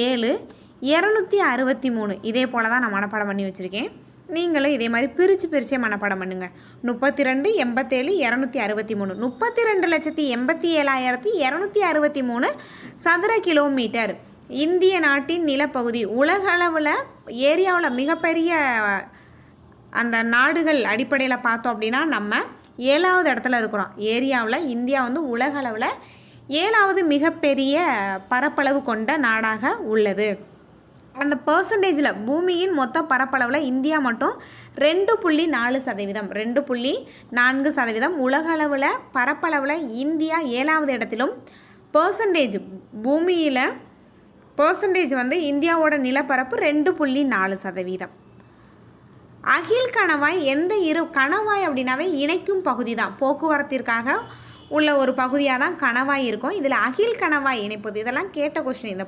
7 263 இதே போல் தான் நான் மனப்பாடம் பண்ணி வச்சுருக்கேன். நீங்களும் இதே மாதிரி பிரித்தே மனப்பாடம் பண்ணுங்கள். 32 87 263 32,87,263 சதுர கிலோமீட்டர் இந்திய நாட்டின் நிலப்பகுதி. உலகளவில் ஏரியாவில் மிகப்பெரிய அந்த நாடுகள் அடிப்படையில் பார்த்தோம் அப்படின்னா நம்ம 7வது இடத்துல இருக்கிறோம். ஏரியாவில் இந்தியா வந்து உலகளவில் 7வது மிகப்பெரிய பரப்பளவு கொண்ட நாடாக உள்ளது. அந்த பர்சன்டேஜில் பூமியின் மொத்த பரப்பளவில் இந்தியா மட்டும் 2.4%, 2.4%. உலகளவில் பரப்பளவில் இந்தியா 7வது இடத்திலும் பர்சன்டேஜ் வந்து இந்தியாவோட நிலப்பரப்பு 2.4%. அகில் கணவாய் கணவாய் அப்படின்னாவே இணைக்கும் பகுதி தான். போக்குவரத்திற்காக உள்ள ஒரு பகுதியாக தான் கணவாய் இருக்கும். இதில் அகில் கணவாய் இணைப்பது இதெல்லாம் கேட்ட கொஸ்டின். இந்த